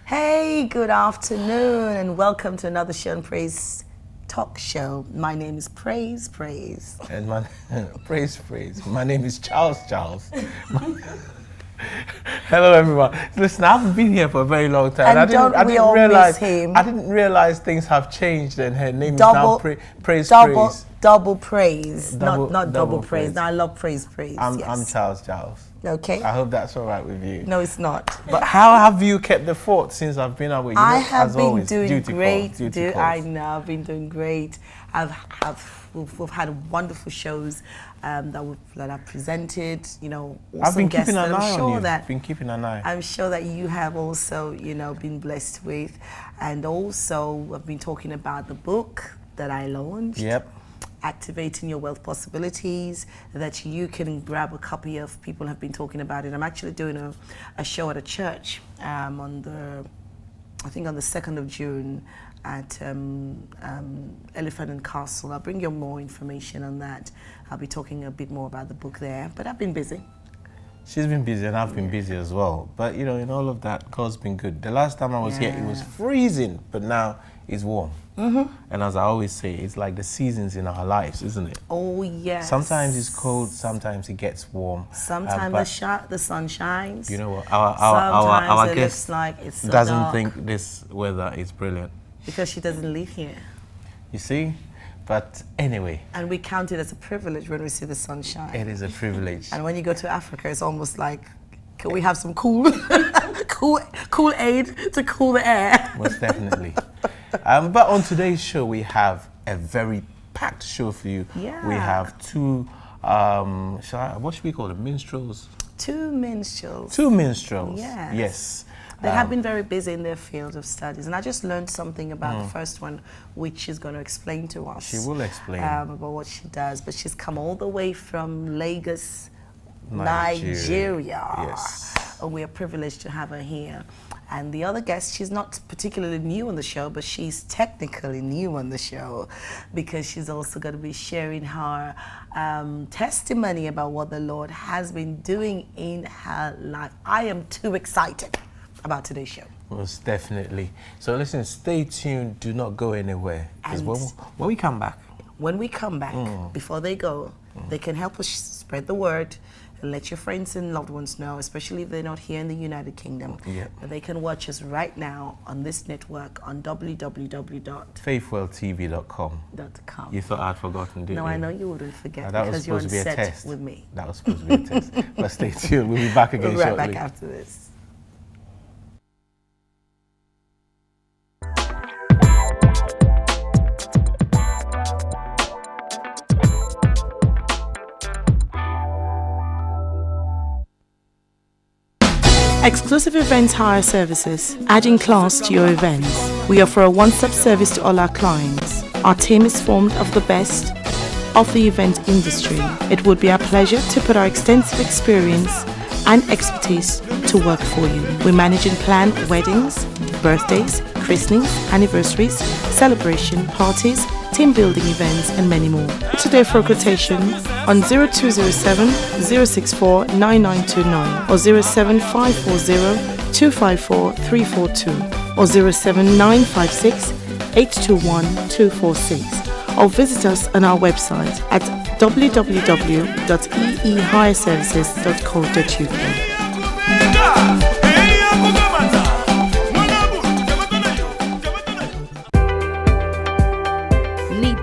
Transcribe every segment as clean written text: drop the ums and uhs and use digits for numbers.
Hey, good afternoon, and welcome to another Show and Praise talk show. My name is Praise. And Praise. My name is Charles. Hello, everyone. Listen, I haven't been here for a very long time. And I didn't miss him? I didn't realize things have changed, and her name Double, is now Praise. Double praise. Not double double praise. praise. No, I love praise. I'm Charles. Okay. I hope that's all right with you. No, it's not. But how have you kept the fort since I've been away? I have been doing great. I know, I've been doing great. We've had wonderful shows that I've presented. You know, I've been guests keeping an that eye on you. That been keeping an eye. I'm sure that you have also, been blessed with, and also I've been talking about the book that I launched. Yep. Activating Your Wealth Possibilities, that you can grab a copy of. People have been talking about it. I'm actually doing a show at a church on the 2nd of June at Elephant and Castle. I'll bring you more information on that. I'll be talking a bit more about the book there, but I've been busy. She's been busy and I've been busy as well. But in all of that, God's been good. The last time I was here, it was freezing, but now it's warm. Mm-hmm. And as I always say, it's like the seasons in our lives, isn't it? Oh, yes. Sometimes it's cold, sometimes it gets warm. Sometimes the sun shines. You know what? Our guest looks like it's so doesn't dark think this weather is brilliant. because she doesn't live here. You see? But anyway. And we count it as a privilege when we see the sunshine. It is a privilege. And when you go to Africa, it's almost like, can we have some cool aid to cool the air? Most definitely. But on today's show, we have a very packed show for you. Yeah. We have two, what should we call them? Minstrels? Two minstrels. Two minstrels. Yes. Yes. They have been very busy in their field of studies. And I just learned something about the first one, which she's going to explain to us. She will explain. About what she does. But she's come all the way from Lagos, Nigeria. Yes. And we are privileged to have her here. And the other guest, she's not particularly new on the show, but she's technically new on the show because she's also going to be sharing her testimony about what the Lord has been doing in her life. I am too excited about today's show. Most definitely. So listen, stay tuned. Do not go anywhere. Because when we come back, before they go, they can help us spread the word. And let your friends and loved ones know, especially if they're not here in the United Kingdom, that they can watch us right now on this network on www.faithworldtv.com. You thought I'd forgotten, didn't you? No, I know you wouldn't forget that because was you're supposed on to be a set test with me. That was supposed to be a test. But stay tuned. We'll be back again We'll be shortly. right back after this. Exclusive Events Hire Services, adding class to your events. We offer a one-stop service to all our clients. Our team is formed of the best of the event industry. It would be our pleasure to put our extensive experience and expertise to work for you. We manage and plan weddings, birthdays, christenings, anniversaries, celebration, parties, team building events, and many more. Today for a quotation on 0207 064 9929 or 07540 254 342 or 07956 821 246 or visit us on our website at www.eehireservices.co.uk.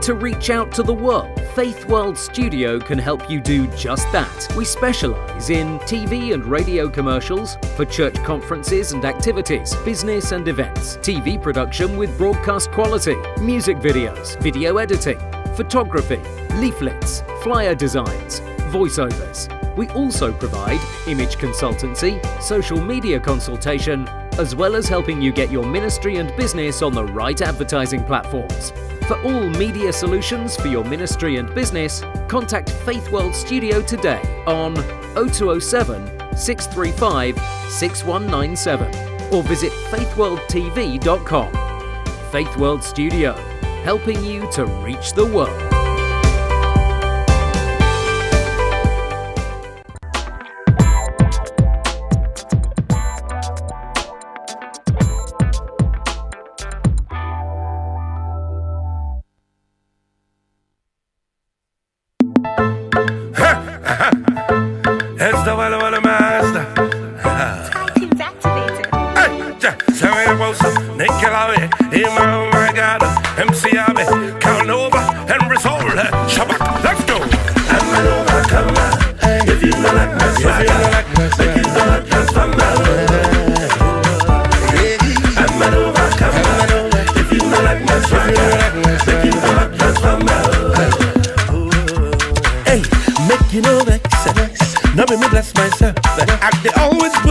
To reach out to the world, Faithworld Studio can help you do just that. We specialise in TV and radio commercials for church conferences and activities, business and events, TV production with broadcast quality, music videos, video editing, photography, leaflets, flyer designs, voiceovers. We also provide image consultancy, social media consultation, as well as helping you get your ministry and business on the right advertising platforms. For all media solutions for your ministry and business, contact Faithworld Studio today on 0207 635 6197 or visit faithworldtv.com. Faithworld Studio, helping you to reach the world.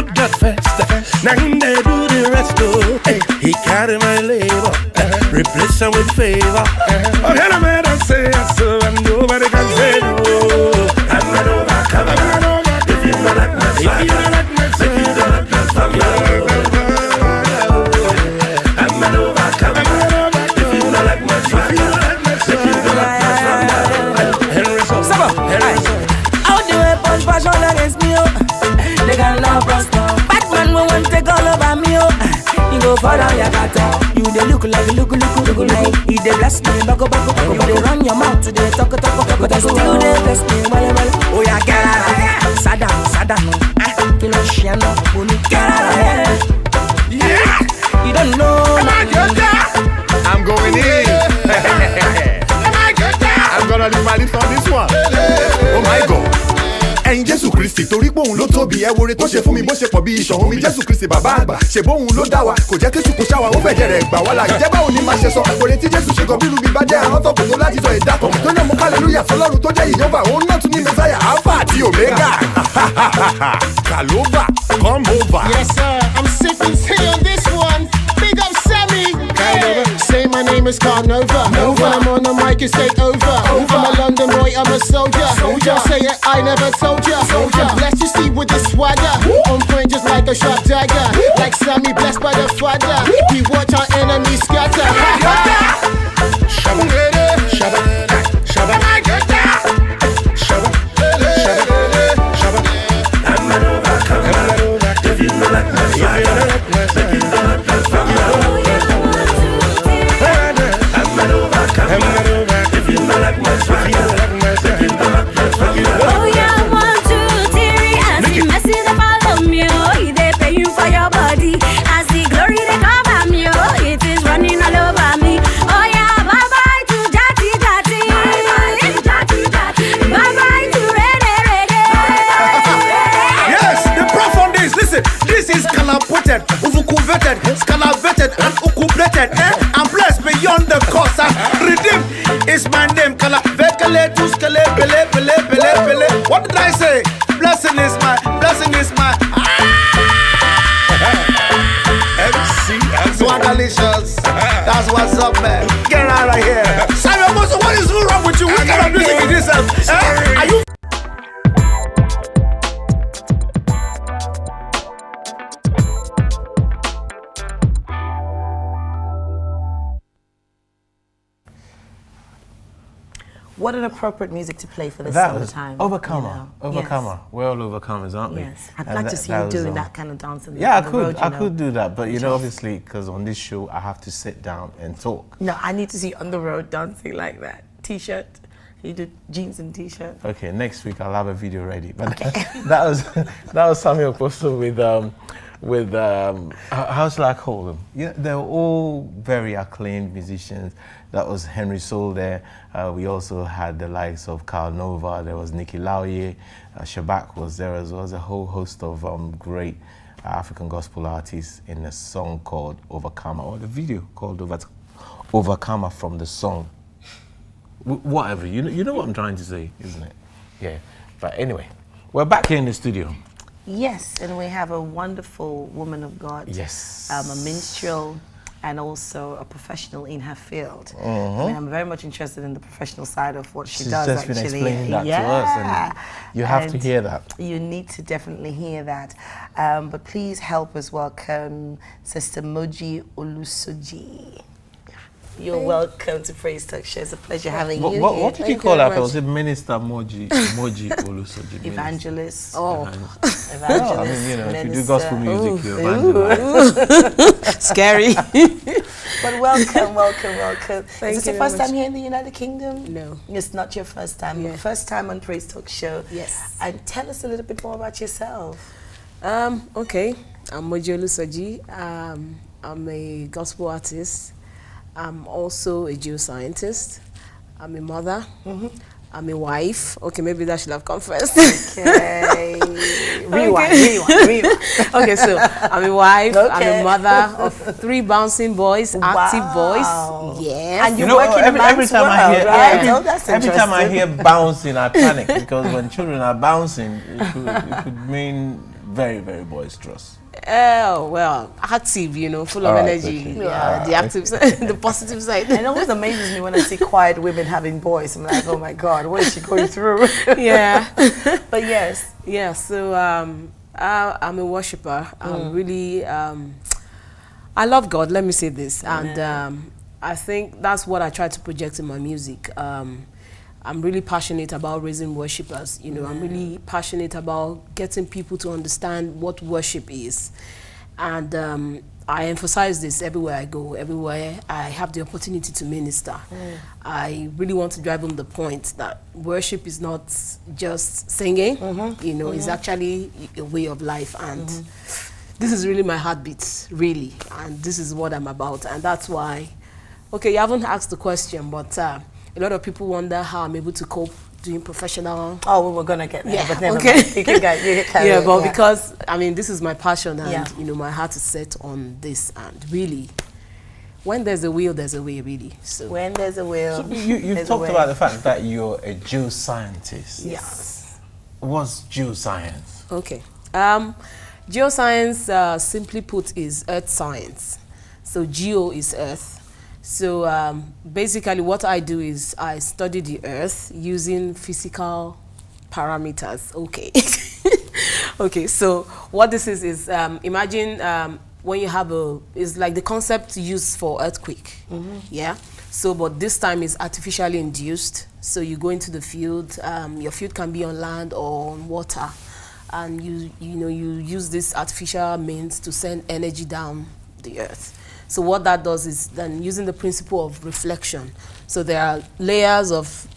put that fast. Now him they do the rest too. He carry my labor, replace him with favor. Oh, hell, man, I say yes, so and nobody can say no. I'm an overcomer. If you don't like my swagger, if you don't like my swagger, I'm an overcomer. If you don't like my swagger, if you don't like my swagger, Henry so. How do I punch passion against me? They can love us now. Batman will want to take all over me. You go for down your gata. You they look like look like. He they bless me, back. You they run your mouth to the talk. But I still they bless me, well. Oh yeah, get out of here. Saddam. You know she no money. Get out of here. Yeah. You don't know. I'm going in. I'm gonna leave my lips on this one. Oh my God. Ẹ̀yin Jésù Kristi torí pé òun ló tóbi ẹ wo re tó ṣe fún mi bó ṣe pọ̀ bí ìṣàn omi Jésù Kristi bàbá àgbà ṣe bóun ló dá wa kò jẹ́ kéṣù kò ṣáwa ó fẹ̀jẹ̀ rẹ̀ gbà wá la ìjẹ́ báwo ni máa ṣe sọ òrè tí Jésù ṣe gan bírú mi bá jẹ́ àwọn tó kò tó láti sọ ìdákan tó náà mú hallelujah fọlọ́run tó jẹ́ ìyọ́bà òun náà tún ní mẹ́sáyà alpha àti omega. Kalova come over. Yes sir, I'm sipping tea on this one. Big up Sammy. Say my name is Carnova. When I'm on the mic it's take over. I'm a London boy, I'm a soldier. Say it, I never told ya. Bless you see with the swagger. On point just like a sharp dagger. Like Sammy blessed by the Father. We watch our enemies scatter. Shabba, shabba, shabba, shabba, shabba. I'm an overcomer. If you don't like my swagger, if you don't like my swagger, I'm an overcomer. If you don't like my swagger, if you don't like my swagger. Oh yeah, 1, 2, 3. As the mercy they follow me, oh, they pay you for your body. As the glory they cover me, oh, it is running all over me. Oh yeah, bye bye to Jati. Bye bye to Rene. Yes, the prof on this. Listen, this is calapoted, uvukuveted, scalaveted, and ukubrated. I'm blessed beyond the cost. Redeemed is my name. Kalavekele, tuskele, pele. What did I say? Blessing is my. Swagalicious. That's what's up, man. Get out of here. Simon Moso, what is wrong with you? What kind of music is this? Are you? What an appropriate music to play for this That was summertime. Overcomer. You know? Overcomer. Yes. We're all overcomers, aren't we? Yes. I'd And like to see you doing that kind of dance on the, yeah, on the road, I could do that, but you know, obviously, because on this show, I have to sit down and talk. No, I need to see you on the road dancing like that. T-shirt. You do jeans and T-shirt. Okay, next week I'll have a video ready. But okay. that was Samuel Posto with how shall I call them? Yeah, they're all very acclaimed musicians. That was Henry Soul there. We also had the likes of Carl Nova. There was Nicky Lauye. Shabak was there as well. There's a whole host of great African gospel artists in a song called Overcomer, or the video called Overcomer from the song. Whatever, you know what I'm trying to say, isn't it? Yeah, but anyway, we're back here in the studio. Yes, and we have a wonderful woman of God. Yes. A minstrel and also a professional in her field. Mm-hmm. I mean, I'm very much interested in the professional side of what she She's does, just actually. been explaining that to us, and you have to hear that. You need to definitely hear that. But please help us welcome Sister Moji Olusoji. You're welcome to Praise Talk Show. It's a pleasure having you here. What did you call her? Was it Minister Moji Olusoji? Evangelist. Oh. Evangelist. Well, I mean, you know, if you do gospel music, you evangelize. Scary. But welcome. Thank Is this you your first very time here in the United Kingdom? No. It's not your first time. Yeah. First time on Praise Talk Show. Yes. And tell us a little bit more about yourself. Okay. I'm Moji Olusoji. I'm a gospel artist. I'm also a geoscientist. I'm a mother. Mm-hmm. I'm a wife. Okay, maybe that should have come first. Okay. Rewind. Okay, so I'm a wife. Okay. I'm a mother of 3 bouncing boys, active boys. Yes. And you work in every time world, I hear, right? Every time I hear bouncing, I panic, because when children are bouncing, it could mean very, very boisterous? Well, active, full of energy. Okay. Yeah, the active side, the positive side. And it always amazes me when I see quiet women having boys. I'm like, oh my God, what is she going through? Yeah. But yes. Yeah, so I'm a worshiper. I'm really, I love God, let me say this. And I think that's what I try to project in my music. I'm really passionate about raising worshipers. I'm really passionate about getting people to understand what worship is. And I emphasize this everywhere I go, everywhere I have the opportunity to minister. I really want to drive home the point that worship is not just singing, it's actually a way of life. And this is really my heartbeat, really. And this is what I'm about. And that's why, okay, you haven't asked the question, but a lot of people wonder how I'm able to cope doing professional. Oh, we were gonna get there, but never okay. mind. You can carry it, but because this is my passion, and my heart is set on this, and really, when there's a will, there's a way, really. So when there's a will, so you talked about the fact that you're a geoscientist. Yes. What's geoscience? Okay, geoscience, simply put, is earth science. So geo is earth. So basically what I do is I study the earth using physical parameters. Okay. Okay, so what this is imagine when you have it's like the concept used for earthquake. Yeah. So, but this time is artificially induced. So you go into the field, your field can be on land or on water. And you use this artificial means to send energy down the earth. So what that does is then using the principle of reflection. So there are layers of,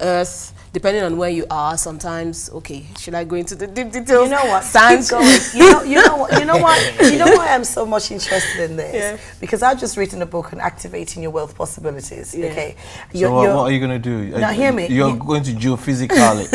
earth, depending on where you are. Sometimes, okay, should I go into the deep details? You know what? Science. You know why I'm so much interested in this? Yeah. Because I've just written a book on activating your wealth possibilities. Yeah. Okay. So what are you going to do? Now hear me. You're going to geophysically.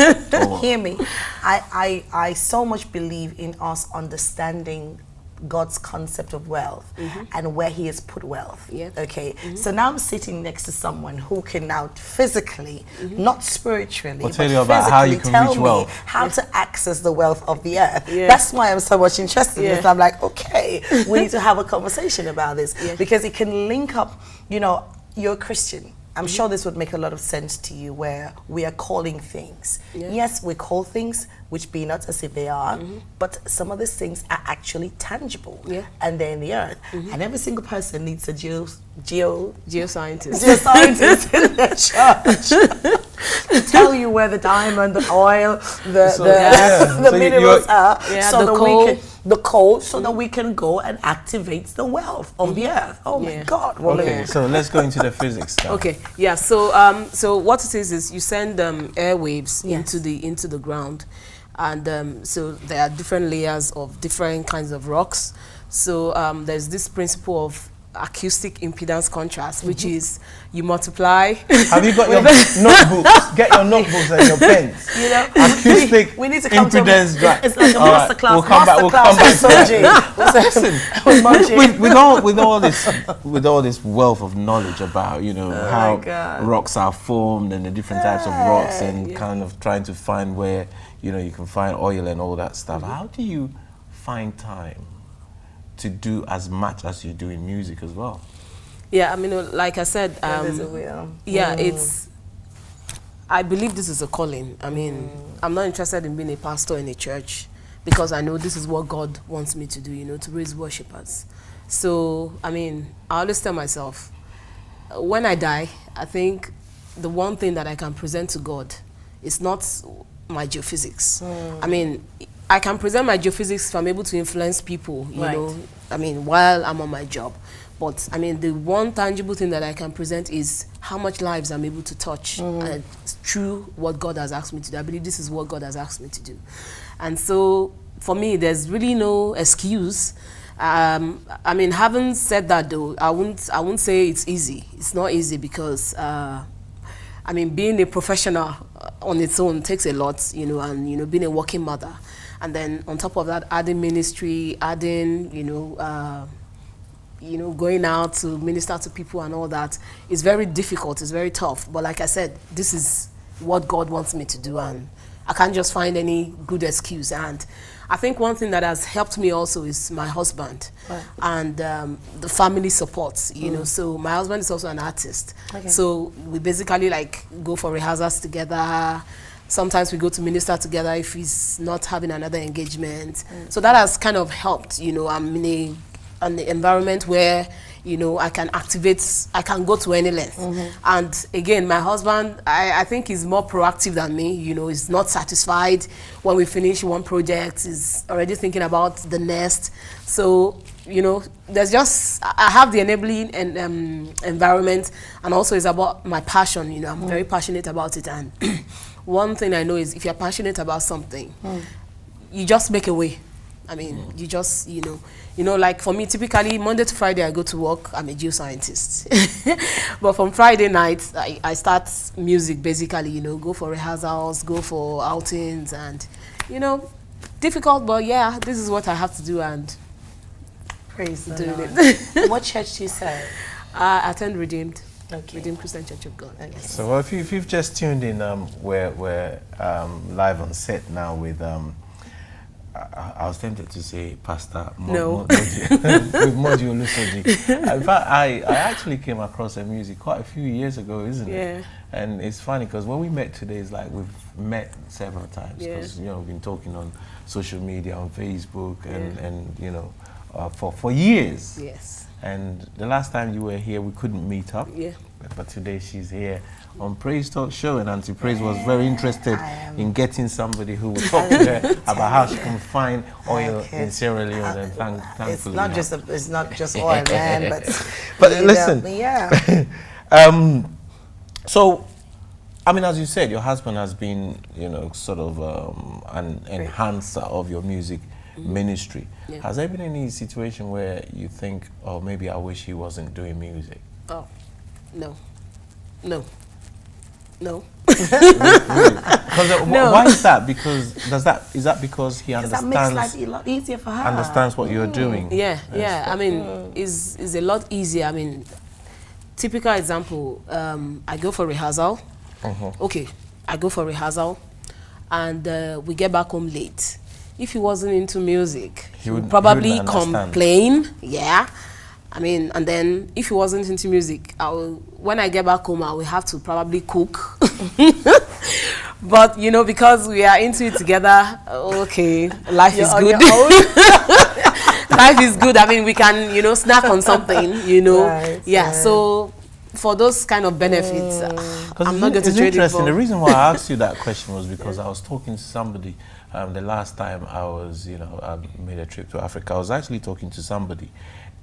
Hear me. I so much believe in us understanding God's concept of wealth and where he has put wealth. Okay. So now I'm sitting next to someone who can now physically, not spiritually, but tell you about how you can reach wealth. How to access the wealth of the earth. That's why I'm so much interested in this. I'm like, okay, we need to have a conversation about this because it can link up, you're a Christian. I'm sure this would make a lot of sense to you where we are calling things. Yes, we call things which be not as if they are, but some of these things are actually tangible and they're in the earth. And every single person needs a geoscientist in their church to tell you where the diamond, the oil, the minerals are, so that we can the coal, so that we can go and activate the wealth of the earth. Oh my God! Okay, so let's go into the physics now. Okay, yeah. So so what it is you send airwaves into the ground, and so there are different layers of different kinds of rocks. So there's this principle of acoustic impedance contrast, which is you multiply. Have you got your notebooks? Get your notebooks and your pens. Acoustic we need to come impedance. It's like a masterclass. We'll come back. We'll come back. with all this wealth of knowledge about how rocks are formed and the different types of rocks and kind of trying to find where you can find oil and all that stuff. How do you find time to do as much as you do in music as well? Yeah, I mean, like I said, I believe this is a calling. I mean, I'm not interested in being a pastor in a church because I know this is what God wants me to do, to raise worshipers. So, I mean, I always tell myself, when I die, I think the one thing that I can present to God is not my geophysics. I mean, I can present my geophysics if I'm able to influence people, you know, I mean, while I'm on my job. But, I mean, the one tangible thing that I can present is how much lives I'm able to touch through what God has asked me to do. I believe this is what God has asked me to do. And so, for me, there's really no excuse. I mean, having said that, though, I won't say it's easy. It's not easy because, I mean, being a professional on its own takes a lot, and, being a working mother. And then on top of that, adding ministry, adding, going out to minister to people and all that is very difficult. It's very tough. But like I said, this is what God wants me to do, and I can't just find any good excuse. And I think one thing that has helped me also is my husband and the family support, you know. So my husband is also an artist. So we basically like go for rehearsals together. Sometimes we go to minister together if he's not having another engagement. So that has kind of helped, you know. I'm in an environment where, you know, I can go to any length. And again, my husband, I think he's more proactive than me. You know, he's not satisfied when we finish one project. He's already thinking about the next. So, you know, I have the enabling environment, and also it's about my passion. You know, I'm very passionate about it. And one thing I know is if you're passionate about something, you just make a way. I mean, you just, you know, like for me, typically Monday to Friday I go to work. I'm a geoscientist, but from Friday night I start music basically. You know, go for rehearsals, go for outings, and you know, difficult, but yeah, this is what I have to do. And praise the Lord. What church do you serve? I attend Redeemed. Okay. Redeemed Christian Church of God. Okay. So well, if you've just tuned in, we're live on set now with I was tempted to say Pastor Moji Olusoji. In fact, I actually came across her music quite a few years ago, isn't it? And it's funny because when we met today, it's like we've met several times because you know, we've been talking on social media, on Facebook, and you know, for years. Yes. And the last time you were here, we couldn't meet up. Yeah. But today she's here on Praise Talk Show, and Auntie Praise was very interested in getting somebody who would talk to her about how she can find oil in Sierra Leone, and thankfully it's not just oil, man, but listen, so I mean, as you said, your husband has been, you know, sort of an enhancer of your music ministry. Has there been any situation where you think, oh, maybe I wish he wasn't doing music? Oh, no. No. Why is that? Because is that because he understands? That makes life a lot easier for her. Understands what you're doing. Yeah. I mean, is a lot easier. I mean, typical example. I go for rehearsal. Okay, I go for rehearsal, and we get back home late. If he wasn't into music, he would probably complain. Yeah. I mean, and then if he wasn't into music, when I get back home, I will have to probably cook. But, you know, because we are into it together, okay, life is good. Life is good. I mean, we can, you know, snack on something, you know. So for those kind of benefits, I'm not going to trade it for. The reason why I asked you that question was because I was talking to somebody the last time I was, you know, I made a trip to Africa. I was actually talking to somebody.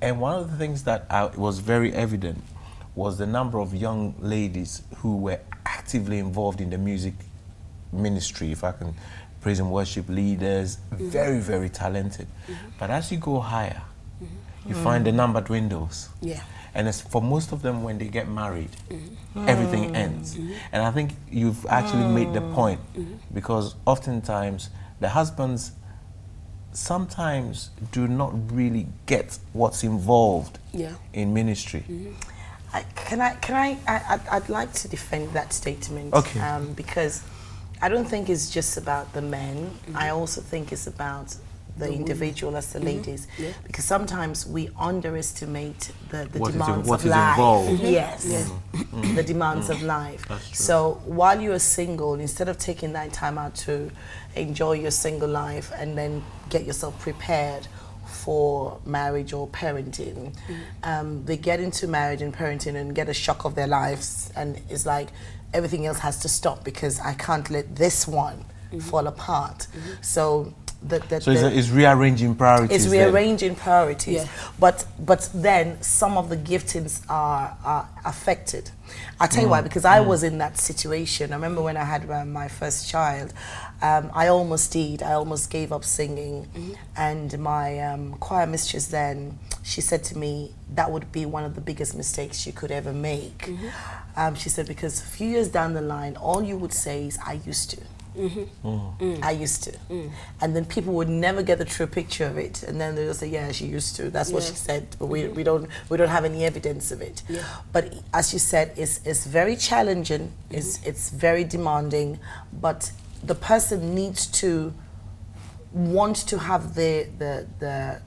And one of the things that was very evident was the number of young ladies who were actively involved in the music ministry, if I can praise and worship leaders, very, very talented. But as you go higher, you find the number dwindles. Yeah. And it's for most of them, when they get married, everything ends. And I think you've actually made the point, because oftentimes the husbands sometimes do not really get what's involved in ministry. I'd like to defend that statement. Okay. Because I don't think it's just about the men. I also think it's about the individual as the ladies, because sometimes we underestimate the demands of life. Involved. Yes, the demands of life. So while you are single, instead of taking that time out to enjoy your single life and then get yourself prepared for marriage or parenting, they get into marriage and parenting and get a shock of their lives, and it's like everything else has to stop because I can't let this one fall apart. So it's rearranging priorities. It's rearranging priorities, but then some of the giftings are affected. I'll tell you why, because I was in that situation. I remember when I had my first child, I almost gave up singing, and my choir mistress then, she said to me, that would be one of the biggest mistakes you could ever make. She said, because a few years down the line, all you would say is, I used to. I used to. And then people would never get the true picture of it, and then they'll say, yeah, she used to. That's what she said, but we don't have any evidence of it. But as you said, it's very challenging, it's very demanding, but the person needs to want to have the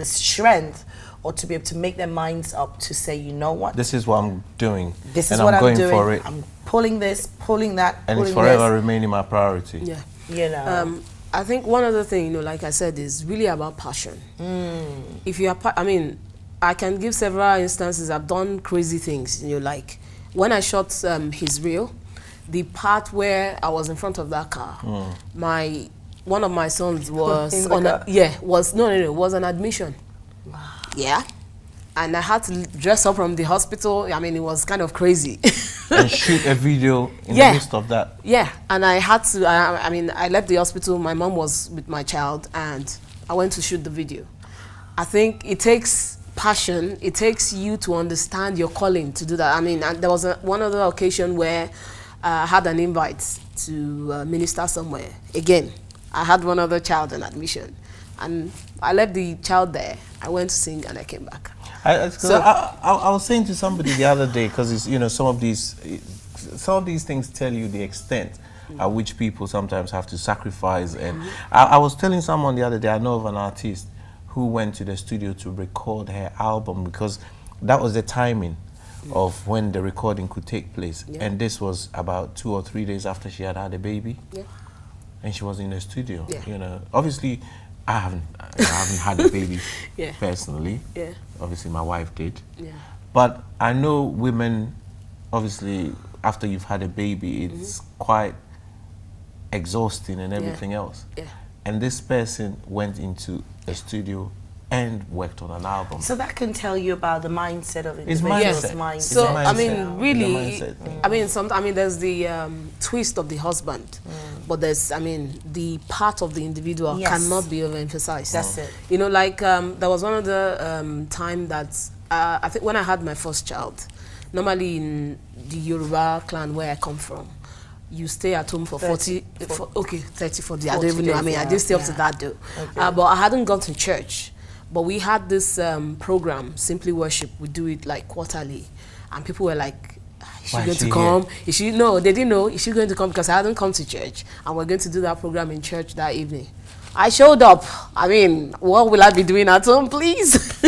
strength, or to be able to make their minds up to say, you know what, this is what I'm doing. This is and what I'm going doing. for it. I'm pulling this, pulling that, And pulling it's forever this. remaining my priority. Yeah. You know. I think one other thing, you know, like I said, is really about passion. If you are, I mean, I can give several instances. I've done crazy things, you know, like when I shot his reel, the part where I was in front of that car, one of my sons was on was an admission. Wow. Yeah. And I had to dress up from the hospital. I mean, it was kind of crazy. And shoot a video in the midst of that. Yeah, and I had to, I mean, I left the hospital, my mom was with my child, and I went to shoot the video. I think it takes passion, it takes you to understand your calling to do that. I mean, there was one other occasion where I had an invite to minister somewhere. Again, I had one other child on admission, and I left the child there. I went to sing and I came back. I was saying to somebody the other day, because it's, you know, some of these things tell you the extent at which people sometimes have to sacrifice. And I was telling someone the other day, I know of an artist who went to the studio to record her album, because that was the timing of when the recording could take place. And this was about 2 or 3 days after she had a baby. And she was in the studio. You know, obviously I haven't had a baby personally. Obviously my wife did. But I know women, obviously after you've had a baby, it's quite exhausting and everything else. And this person went into a studio and worked on an album. So that can tell you about the mindset of It's individuals. mindset. So mindset. I mean, really, mindset. I mean, there's the twist of the husband, but there's, I mean, the part of the individual cannot be overemphasized. That's it. You know, like there was one of the time that I think when I had my first child, normally in the Yoruba clan where I come from, you stay at home for 30, 40, I don't even know. I mean, I didn't stay up to that though. But I hadn't gone to church. But we had this program, Simply Worship. We do it like quarterly. And people were like, is she going to come? Is she? No, they didn't know. Is she going to come? Because I hadn't come to church. And we're going to do that program in church that evening. I showed up. I mean, what will I be doing at home, please?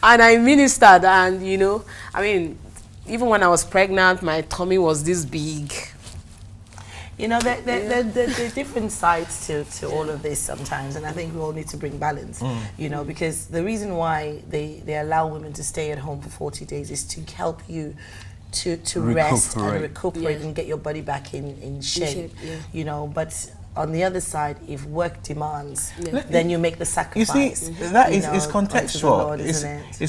And I ministered. And, you know, I mean, even when I was pregnant, my tummy was this big. You know, there are different sides to all of this sometimes, and I think we all need to bring balance, you know, because the reason why they allow women to stay at home for 40 days is to help you to rest and recuperate and get your body back in shape, you know, but on the other side, if work demands, then you make the sacrifice. You see, that is contextual. Lord, it's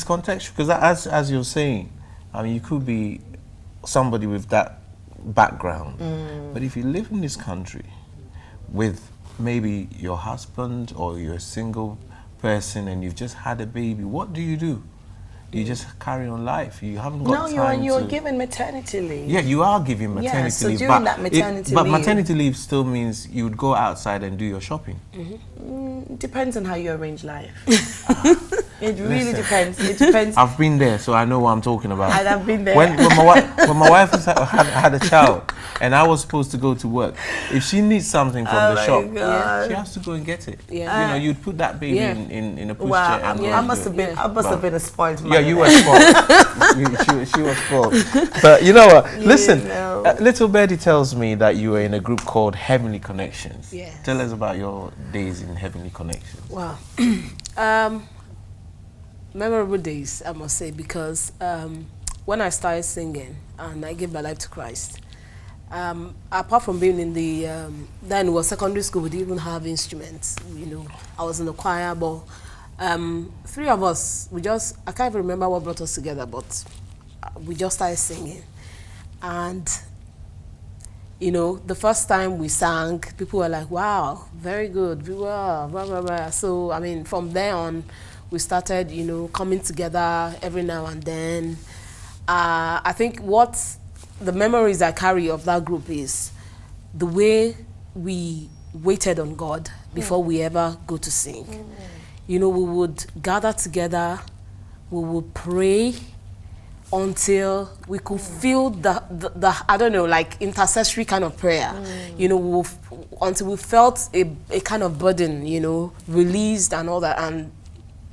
contextual, because as you're saying, I mean, you could be somebody with that background, but if you live in this country with maybe your husband or you're a single person and you've just had a baby, what do? You just carry on life. You haven't got time. No, you're given maternity leave. Yeah, you are giving maternity leave. So during that maternity leave. But maternity leave still means you would go outside and do your shopping. Depends on how you arrange life. It really depends. It depends. I've been there, so I know what I'm talking about. And I've been there. When my wife had a child and I was supposed to go to work, if she needs something from the shop, she has to go and get it. You know, you'd put that baby in a pushchair. I must have been a spoiled mother. Yeah, you were spoiled. She was spoiled. But you know what? Listen, little Birdie tells me that you were in a group called Heavenly Connections. Yes. Tell us about your days in Heavenly Connections. Wow. Memorable days, I must say, because when I started singing and I gave my life to Christ, apart from being in the, then it was secondary school, we didn't even have instruments, you know. I was in the choir, but 3 of us, I can't even remember what brought us together, but we just started singing. And, you know, the first time we sang, people were like, wow, very good, blah, blah, blah, blah. So, I mean, from there on, we started, you know, coming together every now and then. I think what the memories I carry of that group is the way we waited on God before we ever go to sing. You know, we would gather together, we would pray, until we could feel the I don't know, like intercessory kind of prayer. You know, until we felt a kind of burden, you know, released and all that. And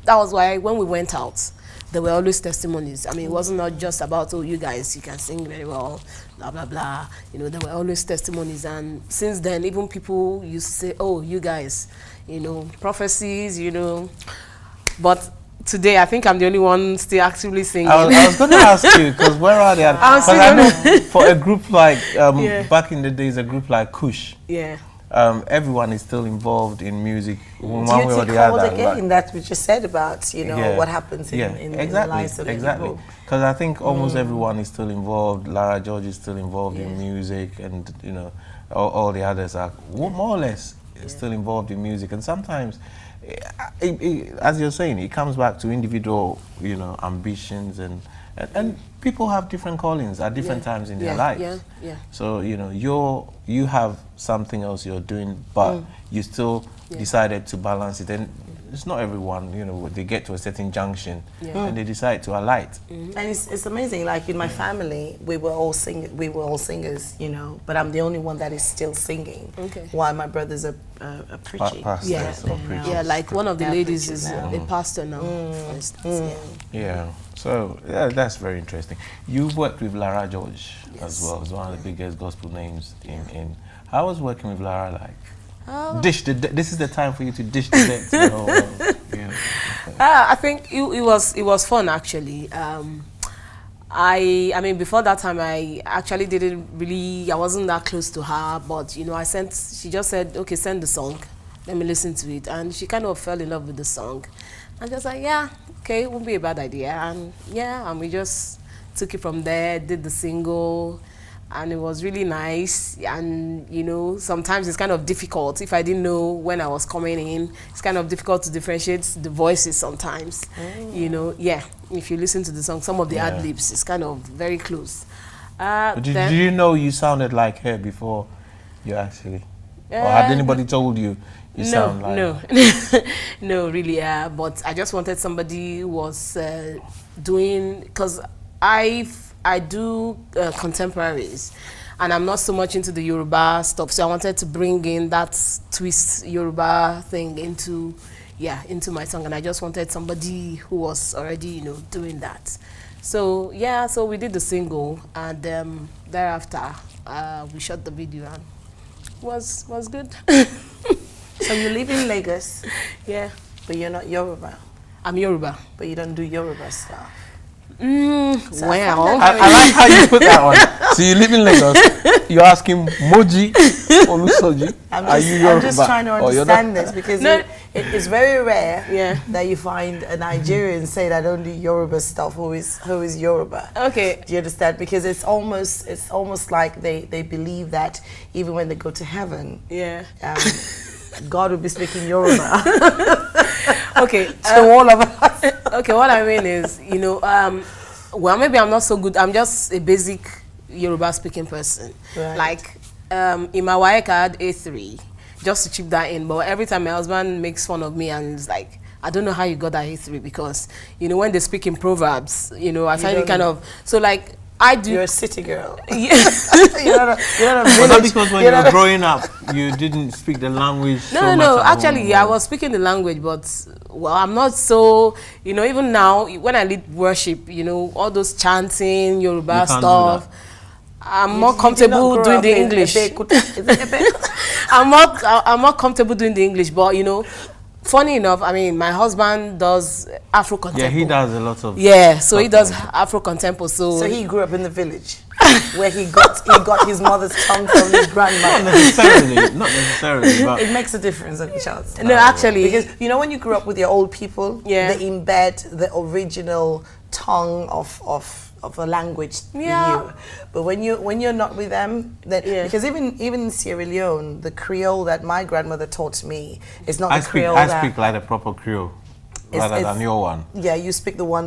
that was why when we went out, there were always testimonies. I mean, it wasn't not just about, oh, you guys, you can sing very well, blah, blah, blah. You know, there were always testimonies. And since then, even people used to say, oh, you guys, you know, prophecies, you know. But today, I think I'm the only one still actively singing. I was going to ask you, because where are they? Because I know for a group like, back in the days, a group like Kush, everyone is still involved in music one way or the other. Again, that's what you said about, you know, what happens in the lives of people. Because I think almost everyone is still involved. Lara George is still involved in music, and, you know, all the others are more or less still involved in music. And sometimes, as you're saying, it comes back to individual, you know, ambitions, and people have different callings at different times in their lives. So, you know, you have something else you're doing, but you still decided to balance it. And it's not everyone, you know, they get to a certain junction and they decide to alight. And it's amazing. Like in my family, we were all singers, you know, but I'm the only one that is still singing. While my brothers are preaching. Like one of the ladies is a pastor now, for instance. So that's very interesting. You worked with Lara George as well, as one of the biggest gospel names in. How was working with Lara like? This is the time for you to dish the deck to the whole world. I think it was fun actually. I mean, before that time, I actually I wasn't that close to her, but you know, she just said, okay, send the song, let me listen to it, and she kind of fell in love with the song, and just like, yeah, okay, it won't be a bad idea, and we just took it from there, did the single. And it was really nice, and you know, sometimes it's kind of difficult. If I didn't know when I was coming in, it's kind of difficult to differentiate the voices sometimes. You know, if you listen to the song, some of the ad-libs, it's kind of very close. Did you know you sounded like her before you actually? Or had anybody told you sound like her? No, really, but I just wanted somebody who was doing, because I do contemporaries, and I'm not so much into the Yoruba stuff, so I wanted to bring in that twist Yoruba thing into my song, and I just wanted somebody who was already, you know, doing that. So so we did the single, and thereafter we shot the video, and was good. So you live in Lagos, but you're not Yoruba. I'm Yoruba, but you don't do Yoruba stuff. So I like how you put that one. So you live in Lagos, you're asking Moji Olusoji, are you Yoruba? I'm just trying to understand this, because it's very rare that you find a Nigerian say that I don't do Yoruba stuff who is Yoruba. Okay. Do you understand? Because it's almost like they believe that even when they go to heaven, God will be speaking Yoruba. Okay. To all of us. Okay, what I mean is, you know, well, maybe I'm not so good. I'm just a basic Yoruba speaking person. Right. Like, in my WAEC, I had A3, just to chip that in. But every time my husband makes fun of me and is like, I don't know how you got that A3, because, you know, when they speak in Proverbs, you know, I find it kind of, so like, I do. You're a city girl. Yeah. you're not a Was that because when you were growing up, you didn't speak the language No, actually, I was speaking the language, but, well, I'm not so, you know, even now, when I lead worship, you know, all those chanting, Yoruba stuff, I'm more comfortable doing the English. I'm more comfortable doing the English, but, you know, funny enough, I mean, my husband does Afro contempo. Yeah, he does a lot of. Yeah, so he does Afro contempo. So he grew up in the village, where he got his mother's tongue from his grandma. Not necessarily, but it makes a difference, Charles. No, actually, because you know when you grew up with your old people, they embed the original tongue of a language in you. But when you're not with them, because even in Sierra Leone, the Creole that my grandmother taught me is not the Creole I speak like a proper Creole rather than your one. Yeah, you speak the one